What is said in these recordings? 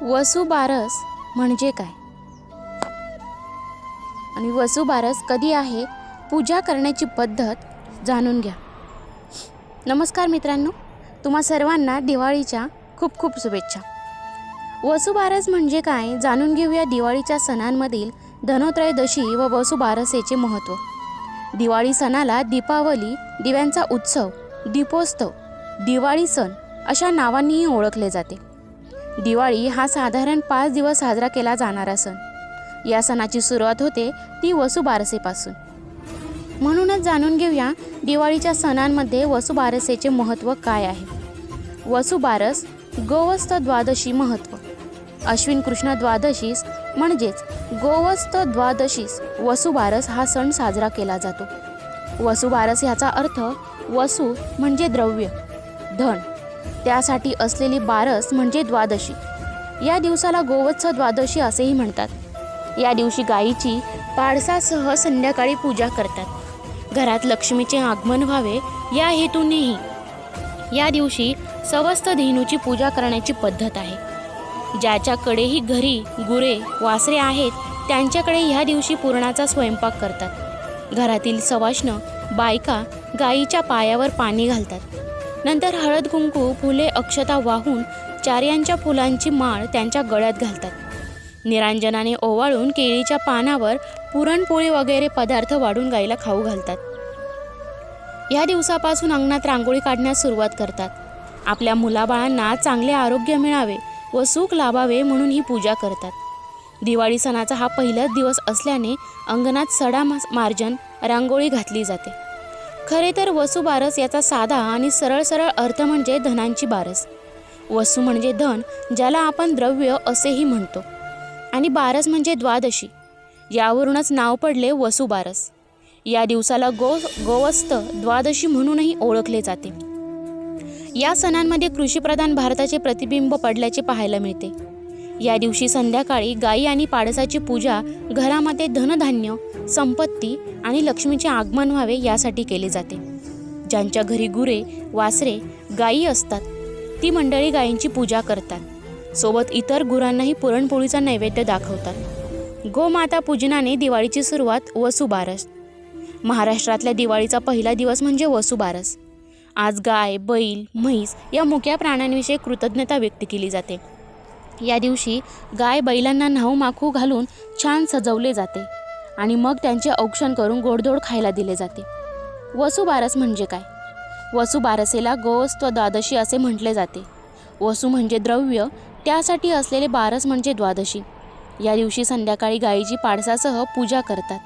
वसुबारस म्हणजे काय आणि वसुबारस कधी आहे, पूजा करण्याची पद्धत जाणून घ्या. नमस्कार मित्रांनो, तुम्हा सर्वांना दिवाळीच्या खूप खूप शुभेच्छा. वसुबारस म्हणजे काय जाणून घेऊया. दिवाळीच्या सणांमधील धनोत्रयोदशी व वसुबारसेचे महत्त्व. दिवाळी सणाला दीपावली, दिव्यांचा उत्सव, दीपोत्सव, दिवाळी सण अशा नावांनीही ओळखले जाते. दिवाळी हा साधारण 5 दिवस साजरा केला जाणारा सण. या सणाची सुरुवात होते ती वसुबारसेपासून. म्हणूनच जाणून घेऊया दिवाळीच्या सणांमध्ये वसुबारसेचे महत्त्व काय आहे. वसुबारस गोवत्स द्वादशी महत्त्व. अश्विन कृष्ण द्वादशीस म्हणजेच गोवत्स द्वादशीस वसुबारस हा सण साजरा केला जातो. वसुबारस ह्याचा अर्थ वसु म्हणजे द्रव्य, धन, त्यासाठी असलेली बारस म्हणजे द्वादशी. या दिवसाला गोवत्स द्वादशी असेही म्हणतात. या दिवशी गायीची पाडसासह संध्याकाळी पूजा करतात. घरात लक्ष्मीचे आगमन व्हावे या हेतूनेही या दिवशी सवस्त धेनूची पूजा करण्याची पद्धत आहे. ज्याच्याकडेही घरी गुरे वासरे आहेत त्यांच्याकडे ह्या दिवशी पुरणाचा स्वयंपाक करतात. घरातील सवाष्ण बायका गायीच्या पायावर पाणी घालतात. नंतर हळद कुंकू, फुले, अक्षता वाहून चार्यांच्या फुलांची माळ त्यांच्या गळ्यात घालतात. निरांजनाने ओवाळून केळीच्या पानावर पुरणपोळी वगैरे पदार्थ वाढून गायीला खाऊ घालतात. या दिवसापासून अंगणात रांगोळी काढण्यास सुरुवात करतात. आपल्या मुलाबाळांना चांगले आरोग्य मिळावे व सुख लाभावे म्हणून ही पूजा करतात. दिवाळी सणाचा हा पहिलाच दिवस असल्याने अंगणात सडा मार्जन रांगोळी घातली जाते. खरे तर वसुबारस याचा साधा आणि सरळ अर्थ म्हणजे धनांची बारस. वसु म्हणजे धन, ज्याला आपण द्रव्य असेही म्हणतो, आणि बारस म्हणजे द्वादशी. यावरूनच नाव पडले वसुबारस. या दिवसाला गोवत्स द्वादशी म्हणूनही ओळखले जाते. या सणांमध्ये कृषीप्रधान भारताचे प्रतिबिंब पडल्याचे पाहायला मिळते. या दिवशी संध्याकाळी गायी आणि पाडसाची पूजा घरामध्ये धनधान्य, संपत्ती आणि लक्ष्मीचे आगमन व्हावे यासाठी केले जाते. ज्यांच्या घरी गुरे, वासरे, गायी असतात ती मंडळी गायींची पूजा करतात. सोबत इतर गुरांनाही पुरणपोळीचा नैवेद्य दाखवतात. गोमाता पूजनाने दिवाळीची सुरुवात वसुबारस. महाराष्ट्रातल्या दिवाळीचा पहिला दिवस म्हणजे वसुबारस. आज गाय, बैल, म्हैस या मुक्या प्राण्यांविषयी कृतज्ञता व्यक्त केली जाते. या दिवशी गाय बैलांना न्हाऊ माखू घालून छान सजवले जाते आणि मग त्यांचे औक्षण करून गोडधोड खायला दिले जाते. वसुबारस म्हणजे काय? वसुबारसेला गोवत्स द्वादशी असे म्हटले जाते. वसु म्हणजे द्रव्य, त्यासाठी असलेले बारस म्हणजे द्वादशी. या दिवशी संध्याकाळी गायीची पाडसासह पूजा करतात.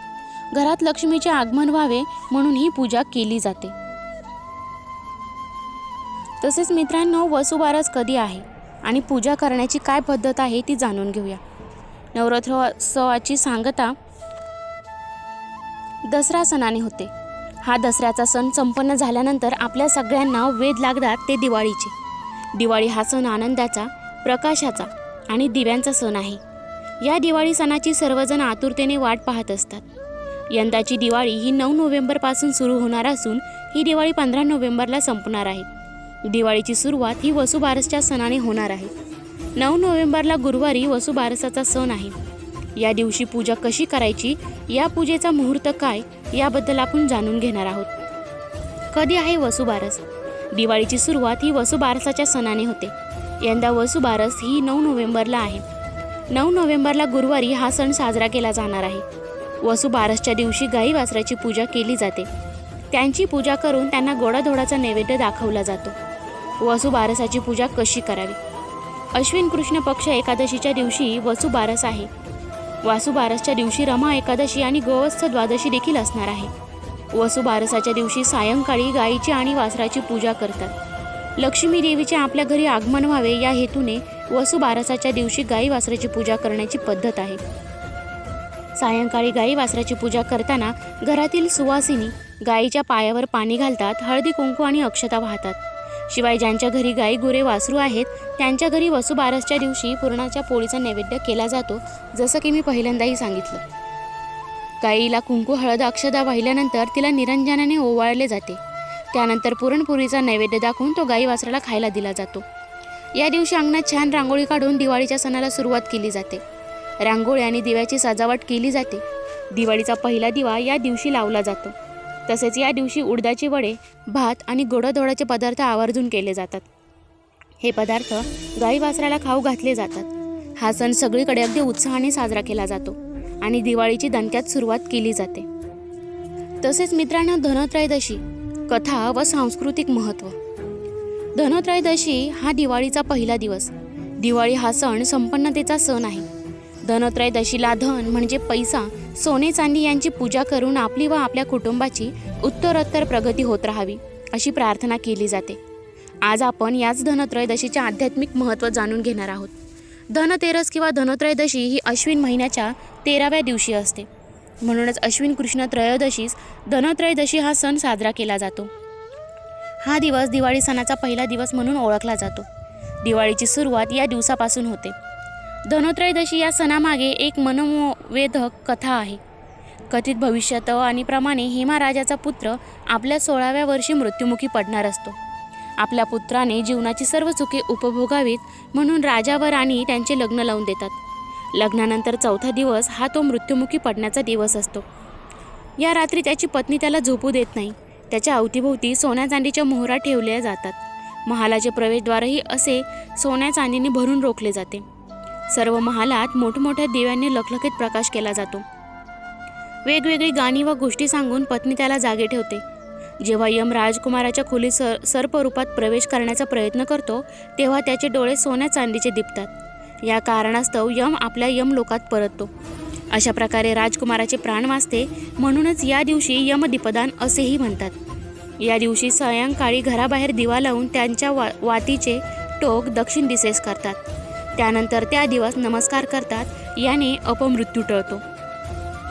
घरात लक्ष्मीचे आगमन व्हावे म्हणून ही पूजा केली जाते. तसेच मित्रांनो, वसुबारस कधी आहे आणि पूजा करण्याची काय पद्धत आहे ती जाणून घेऊया. नवरात्रोत्सवाची सांगता दसरा सणाने होते. हा दसऱ्याचा सण संपन्न झाल्यानंतर आपल्या सगळ्यांना वेध लागतात ते दिवाळीचे. दिवाळी हा सण आनंदाचा, प्रकाशाचा आणि दिव्यांचा सण आहे. या दिवाळी सणाची सर्वजण आतुरतेने वाट पाहत असतात. यंदाची दिवाळी ही 9 नोव्हेंबरपासून सुरू होणार असून ही दिवाळी 15 नोव्हेंबरला संपणार आहे. दिवाळीची सुरुवात ही वसुबारसच्या सणाने होणार आहे. 9 नोव्हेंबरला गुरुवारी वसुबारसाचा सण आहे. या दिवशी पूजा कशी करायची, या पूजेचा मुहूर्त काय याबद्दल आपण जाणून घेणार आहोत. कधी आहे वसुबारस? दिवाळीची सुरुवात ही वसुबारसाच्या सणाने होते. यंदा वसुबारस ही 9 नोव्हेंबरला आहे. 9 नोव्हेंबरला गुरुवारी हा सण साजरा केला जाणार आहे. वसुबारसच्या दिवशी गाई वासराची पूजा केली जाते. त्यांची पूजा करून त्यांना गोडाधोडाचा नैवेद्य दाखवला जातो. वसुबारसाची पूजा कशी करावी? अश्विन कृष्ण पक्ष एकादशीच्या दिवशी वसुबारस आहे. वसुबारसच्या दिवशी रमा एकादशी आणि गोवत्स द्वादशी देखील असणार आहे. वसुबारसाच्या दिवशी सायंकाळी गायीची आणि वासराची पूजा करतात. लक्ष्मी देवीचे आपल्या घरी आगमन व्हावे या हेतूने वसुबारसाच्या दिवशी गाई वासराची पूजा करण्याची पद्धत आहे. सायंकाळी गाई वासराची पूजा करताना घरातील सुवासिनी गायीच्या पायावर पाणी घालतात, हळदी कुंकू आणि अक्षता वाहतात. शिवाय ज्यांच्या घरी गाई गुरे वासरू आहेत त्यांच्या घरी वसुबारसच्या दिवशी पुरणाच्या पोळीचा नैवेद्य केला जातो, जसं की मी पहिल्यांदाही सांगितलं. गाईला कुंकू, हळद, अक्षता वाहिल्यानंतर तिला निरंजनाने ओवाळले जाते. त्यानंतर पुरणपोळीचा नैवेद्य दाखवून तो गाई वासराला खायला दिला जातो. या दिवशी अंगणात छान रांगोळी काढून दिवाळीच्या सणाला सुरुवात केली जाते. रांगोळी आणि दिव्याची सजावट केली जाते. दिवाळीचा पहिला दिवा या दिवशी लावला जातो. तसेच या दिवशी उडदाचे वडे, भात आणि गोडाधोडाचे पदार्थ आवर्जून केले जातात. हे पदार्थ गाई वासराला खाऊ घातले जातात. हा सण सगळीकडे अगदी उत्साहाने साजरा केला जातो आणि दिवाळीची दणक्यात सुरुवात केली जाते. तसेच मित्रांनो, धनत्रयोदशी कथा व सांस्कृतिक महत्त्व. धनत्रयोदशी हा दिवाळीचा पहिला दिवस. दिवाळी हा सण संपन्नतेचा सण आहे. धनत्रयोदशीला धन म्हणजे पैसा, सोने चांदी यांची पूजा करून आपली व आपल्या कुटुंबाची उत्तरोत्तर प्रगती होत राहावी अशी प्रार्थना केली जाते. आज आपण याच धनत्रयोदशीचे आध्यात्मिक महत्त्व जाणून घेणार आहोत. धनतेरस किंवा धनत्रयोदशी ही अश्विन महिन्याच्या 13व्या दिवशी असते. म्हणूनच अश्विन कृष्ण त्रयोदशीस धनत्रयोदशी हा सण साजरा केला जातो. हा दिवस दिवाळी सणाचा पहिला दिवस म्हणून ओळखला जातो. दिवाळीची सुरुवात या दिवसापासून होते. धनत्रयोदशी या सणामागे एक मनोवेधक कथा आहे. कथित भविष्यात आणि प्रमाणे हेमा राजाचा पुत्र आपल्या 16व्या वर्षी मृत्युमुखी पडणार असतो. आपल्या पुत्राने जीवनाची सर्व सुखे उपभोगावीत म्हणून राजा व राणी त्यांचे लग्न लावून देतात. लग्नानंतर 4था दिवस हा तो मृत्युमुखी पडण्याचा दिवस असतो. या रात्री त्याची पत्नी त्याला झोपू देत नाही. त्याच्या अवतीभोवती सोन्या चांदीच्या मोहरा ठेवल्या जातात. महालाचे प्रवेशद्वारही असे सोन्या चांदीने भरून रोखले जाते. सर्व महालात मोठमोठ्या दिव्यांनी लखलखीत प्रकाश केला जातो. वेगवेगळी गाणी व गोष्टी सांगून पत्नी त्याला जागे ठेवते. जेव्हा यम राजकुमाराच्या खोलीत सर्परूपात प्रवेश करण्याचा प्रयत्न करतो तेव्हा त्याचे डोळे सोन्या चांदीचे दिपतात. या कारणास्तव यम आपल्या यमलोकात परततो. अशा प्रकारे राजकुमाराचे प्राण वाचते. म्हणूनच या दिवशी यमदीपदान असेही म्हणतात. या दिवशी सायंकाळी घराबाहेर दिवा लावून त्यांच्या वातीचे टोक दक्षिण दिशेस करतात. त्यानंतर त्या दिवस नमस्कार करतात. याने अपमृत्यू टळतो.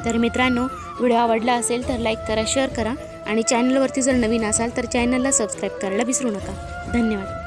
तर मित्रांनो, व्हिडिओ आवडला असेल तर लाईक करा, शेअर करा आणि चॅनलवरती जर नवीन असाल तर चॅनलला सबस्क्राईब करायला विसरू नका. धन्यवाद.